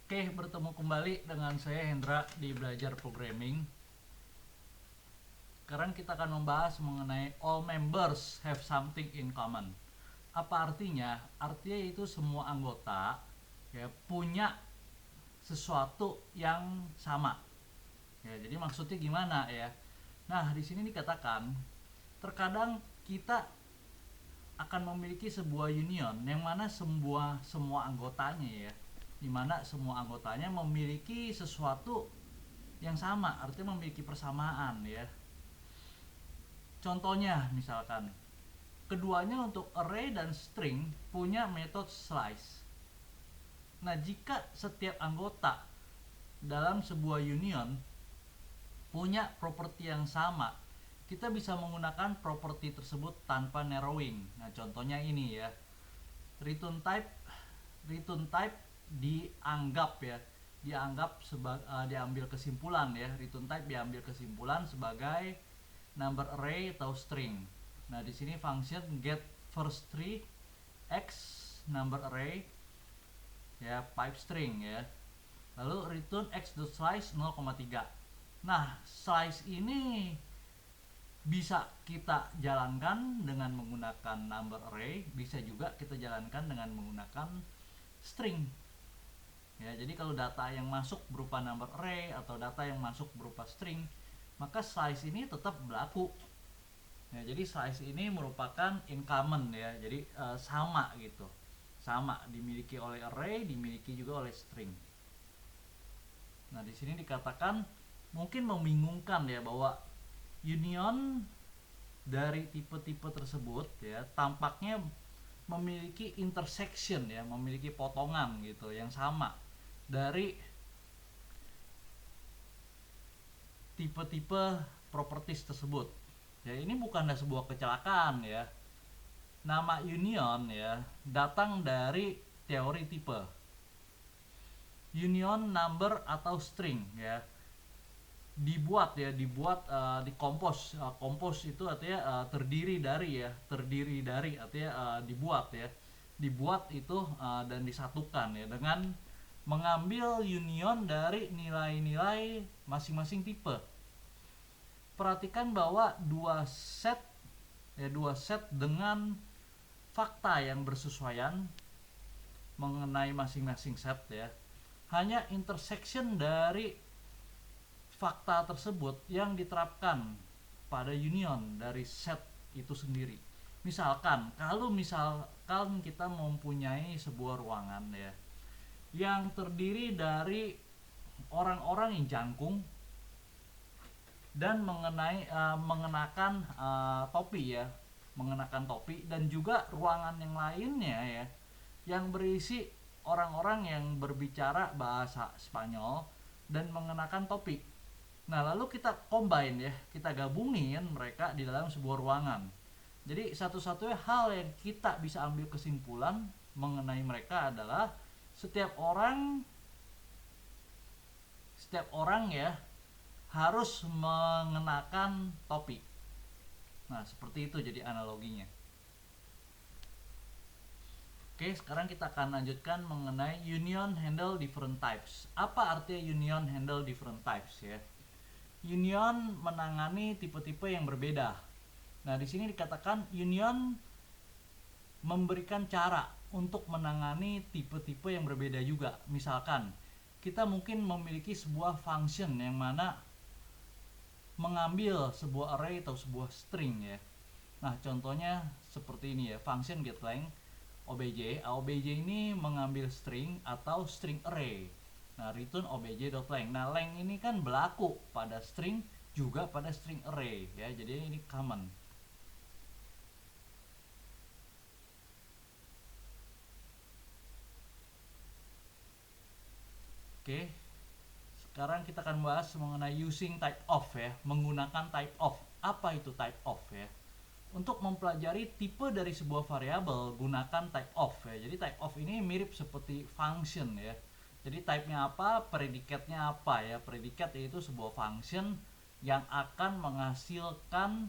Oke, bertemu kembali dengan saya Hendra di Belajar Programming. Sekarang kita akan membahas mengenai all members have something in common. Apa artinya? Artinya itu semua anggota ya punya sesuatu yang sama. Ya, jadi maksudnya gimana ya? Nah, di sini dikatakan terkadang kita akan memiliki sebuah union yang mana semua anggotanya ya, di mana semua anggotanya memiliki sesuatu yang sama, artinya memiliki persamaan ya. Contohnya misalkan keduanya untuk array dan string punya metode slice. Nah, jika setiap anggota dalam sebuah union punya properti yang sama, kita bisa menggunakan properti tersebut tanpa narrowing. Nah, contohnya ini ya. Return type dianggap ya, diambil kesimpulan ya. Return type diambil kesimpulan sebagai number array atau string. Nah, di sini function get first tree x number array ya, pipe string ya. Lalu return x.slice 0,3. Nah, slice ini bisa kita jalankan dengan menggunakan number array, bisa juga kita jalankan dengan menggunakan string. Ya, jadi kalau data yang masuk berupa number array atau data yang masuk berupa string, maka slice ini tetap berlaku. Ya, jadi slice ini merupakan in common ya, jadi sama gitu, sama dimiliki oleh array, dimiliki juga oleh string. Nah, di sini dikatakan mungkin membingungkan ya bahwa union dari tipe-tipe tersebut ya tampaknya memiliki intersection ya, memiliki potongan gitu yang sama dari tipe-tipe properties tersebut. Ya, ini bukanlah sebuah kecelakaan ya. Nama union ya datang dari teori tipe. Union number atau string ya dibuat dikompos. Kompos itu artinya terdiri dari artinya dibuat itu dan disatukan ya dengan mengambil union dari nilai-nilai masing-masing tipe. Perhatikan bahwa dua set dengan fakta yang bersesuaian mengenai masing-masing set ya, hanya intersection dari fakta tersebut yang diterapkan pada union dari set itu sendiri. Misalkan kita mempunyai sebuah ruangan ya yang terdiri dari orang-orang yang jangkung dan mengenakan topi dan juga ruangan yang lainnya ya yang berisi orang-orang yang berbicara bahasa Spanyol dan mengenakan topi. Nah, lalu kita combine ya, kita gabungin mereka di dalam sebuah ruangan. Jadi satu-satunya hal yang kita bisa ambil kesimpulan mengenai mereka adalah setiap orang ya harus mengenakan topi. Nah, seperti itu jadi analoginya. Oke, sekarang kita akan lanjutkan mengenai union handle different types. Apa artinya union handle different types ya? Union menangani tipe-tipe yang berbeda. Nah, di sini dikatakan union memberikan cara untuk menangani tipe-tipe yang berbeda juga. Misalkan, kita mungkin memiliki sebuah function yang mana mengambil sebuah array atau sebuah string ya. Nah, contohnya seperti ini ya, function getLength obj. Obj ini mengambil string atau string array. Nah, return obj.length. Nah, length ini kan berlaku pada string juga pada string array ya. Jadi ini common. Oke. Sekarang kita akan bahas mengenai using type of ya, menggunakan type of. Apa itu type of ya? Untuk mempelajari tipe dari sebuah variabel, gunakan type of ya. Jadi type of ini mirip seperti function ya. Jadi type-nya apa, predikatnya apa ya. Predikat yaitu sebuah function yang akan menghasilkan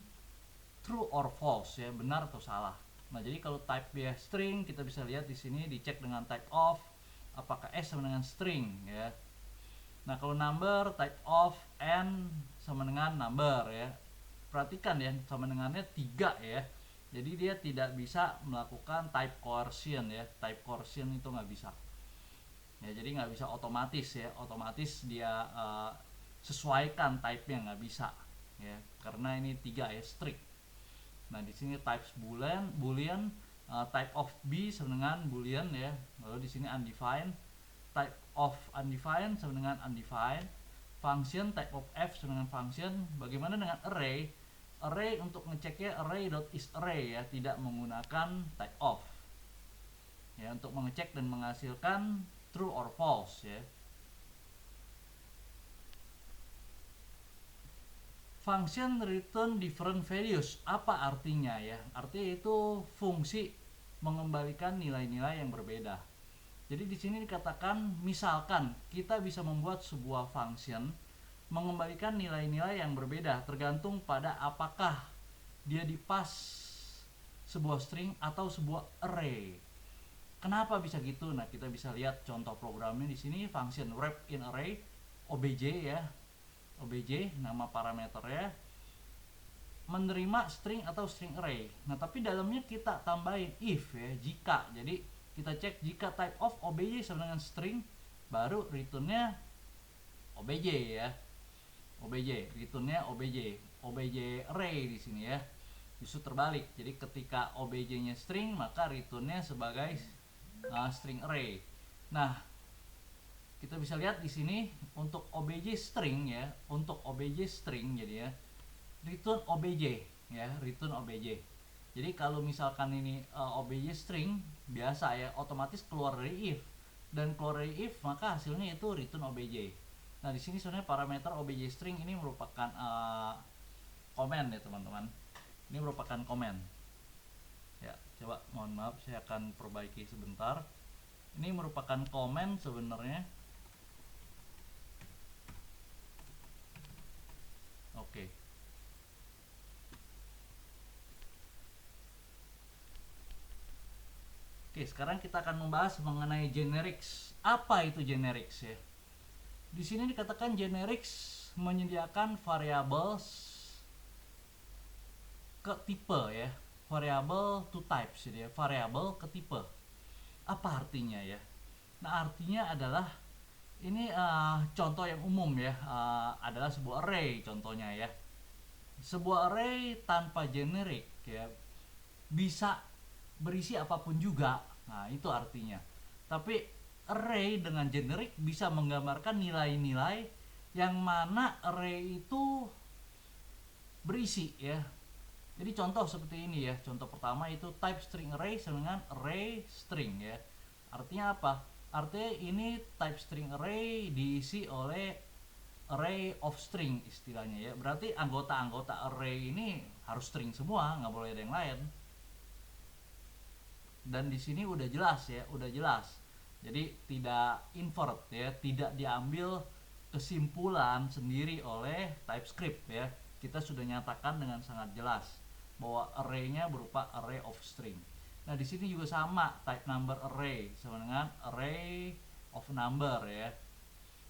true or false ya, benar atau salah. Nah, jadi kalau type-nya string, kita bisa lihat di sini dicek dengan type of. apakah s sama dengan string ya. Nah kalau number type of n sama dengan number ya, perhatikan ya sama dengannya 3 ya, jadi dia tidak bisa melakukan type coercion ya, type coercion itu nggak bisa ya, jadi nggak bisa otomatis ya, otomatis dia sesuaikan type-nya, nggak bisa ya, karena ini 3 ya, strict. Nah di sini types boolean, type of b sama dengan boolean ya, lalu di sini undefined, type of undefined sama dengan undefined, function type of f sama dengan function. Bagaimana dengan array? Array untuk ngeceknya array.isArray ya, tidak menggunakan type of ya, untuk mengecek dan menghasilkan true or false ya. Function return different values, apa artinya ya? Artinya itu fungsi mengembalikan nilai-nilai yang berbeda. Jadi di sini dikatakan misalkan kita bisa membuat sebuah function mengembalikan nilai-nilai yang berbeda tergantung pada apakah dia dipas sebuah string atau sebuah array. Kenapa bisa gitu? Nah, kita bisa lihat contoh programnya di sini, function wrap in array obj ya. Obj nama parameternya menerima string atau string array. Nah, tapi dalamnya kita tambahin if ya, jika. Jadi kita cek jika type of obj sama dengan string, baru returnnya obj ya. Obj, returnnya obj array di sini ya. Justru terbalik. Jadi ketika obj-nya string, maka returnnya sebagai string array. Nah, kita bisa lihat di sini untuk obj string ya, untuk obj string jadi ya, return obj ya, return obj. Jadi kalau misalkan ini obj string biasa ya, otomatis keluar dari if, dan keluar dari if maka hasilnya itu return obj. Nah di sini sebenarnya parameter obj string ini merupakan komen ya teman-teman. Ini merupakan komen. Ya, coba mohon maaf saya akan perbaiki sebentar. Ini merupakan komen sebenarnya. Oke. Oke, sekarang kita akan membahas mengenai generics. Apa itu generics ya? Di sini dikatakan generics menyediakan variabel ke tipe ya, variabel to types ya, variabel ke tipe. Apa artinya ya? Nah artinya adalah ini contoh yang umum ya, adalah sebuah array contohnya ya. Sebuah array tanpa generik ya bisa berisi apapun juga. Nah itu artinya. Tapi array dengan generik bisa menggambarkan nilai-nilai yang mana array itu berisi ya. Jadi contoh seperti ini ya. Contoh pertama itu type string array sama dengan array string ya. Artinya apa? Artinya ini type string array diisi oleh array of string istilahnya ya. Berarti anggota-anggota array ini harus string semua, nggak boleh ada yang lain. Dan di sini udah jelas ya, udah jelas. Jadi tidak invert ya, tidak diambil kesimpulan sendiri oleh TypeScript ya. Kita sudah nyatakan dengan sangat jelas bahwa array-nya berupa array of string. Nah, di sini juga sama, type number array sama dengan array of number ya.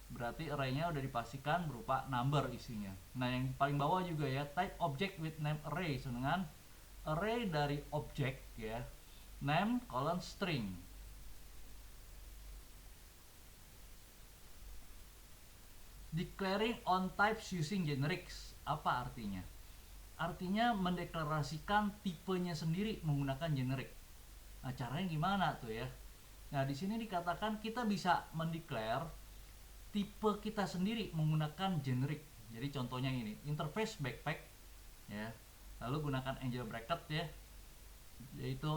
Berarti array-nya udah dipastikan berupa number isinya. Nah, yang paling bawah juga ya, type object with name array sama dengan array dari object ya, name colon string. Declaring on types using generics. Apa artinya? Artinya mendeklarasikan tipenya sendiri menggunakan generik. Nah, caranya gimana tuh ya? Nah, di sini dikatakan kita bisa mendeklar tipe kita sendiri menggunakan generik. Jadi contohnya ini, interface backpack ya. Lalu gunakan angel bracket ya. Yaitu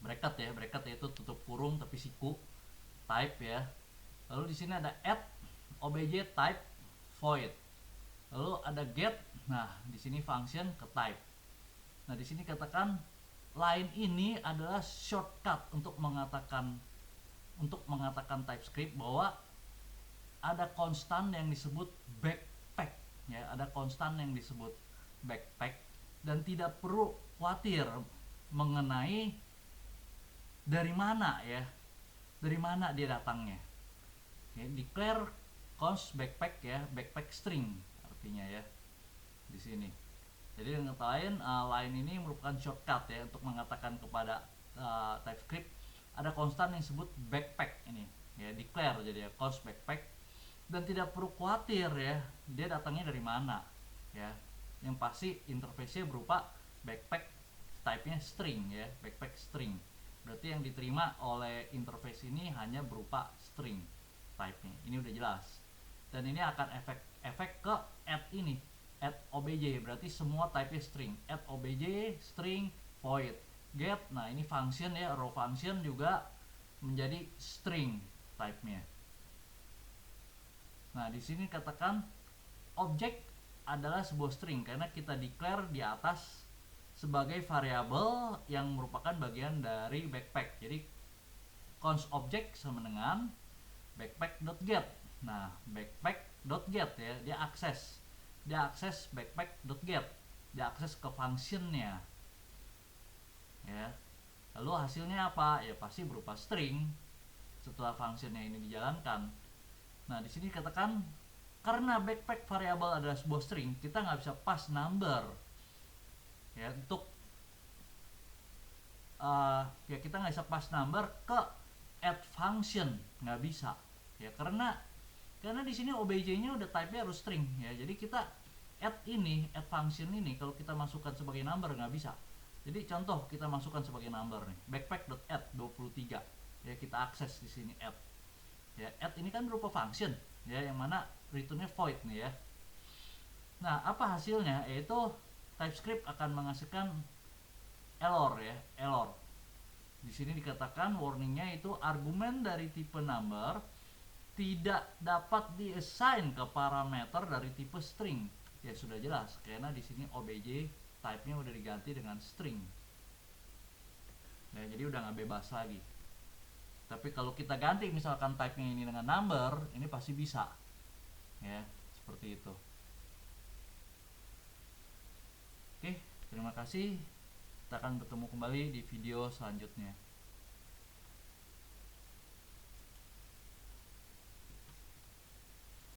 bracket yaitu tutup kurung tapi siku, type ya. Lalu di sini ada add obj type void. Lalu ada get. Nah, di sini function ke type. Nah, di sini katakan line ini adalah shortcut untuk mengatakan TypeScript bahwa ada konstan yang disebut backpack ya, ada konstan yang disebut backpack dan tidak perlu khawatir mengenai dari mana ya dari mana dia datangnya. Oke, declare const backpack ya, backpack string artinya ya di sini. Jadi dengan kata lain, line ini merupakan shortcut ya untuk mengatakan kepada TypeScript ada konstan yang disebut backpack ini ya, declare jadi ya const backpack, dan tidak perlu khawatir ya dia datangnya dari mana ya. Yang pasti interface-nya berupa backpack, type-nya string ya, backpack string. Berarti yang diterima oleh interface ini hanya berupa string type-nya. Ini udah jelas. Dan ini akan efek ke add ini, add obj, berarti semua type-nya string. Add obj, string, void, get. Nah, ini function ya, row function juga menjadi string type-nya. Nah, di sini katakan object adalah sebuah string karena kita declare di atas sebagai variabel yang merupakan bagian dari backpack. Jadi const object sama dengan backpack.get. Nah, backpack.get ya, dia akses backpack.get, dia akses ke functionnya ya. Lalu hasilnya apa? Ya pasti berupa string setelah functionnya ini dijalankan. Nah, di sini katakan karena backpack variabel adalah sebuah string, kita nggak bisa pass number ya untuk ya kita nggak bisa pass number ke add function, nggak bisa ya, karena di sini obj-nya udah type-nya harus string ya. Jadi kita add function ini kalau kita masukkan sebagai number nggak bisa. Jadi contoh kita masukkan sebagai number nih, backpack.add 23 ya, kita akses di sini add ya. Add ini kan berupa function ya, yang mana returnnya void nih ya. Nah, apa hasilnya? Yaitu TypeScript akan menghasilkan error ya, error. Di sini dikatakan warningnya itu argumen dari tipe number tidak dapat diassign ke parameter dari tipe string. Ya sudah jelas karena di sini obj type-nya udah diganti dengan string. Ya, jadi udah nggak bebas lagi. Tapi kalau kita ganti misalkan type-nya ini dengan number, ini pasti bisa. Ya, seperti itu. Oke, terima kasih. Kita akan bertemu kembali di video selanjutnya.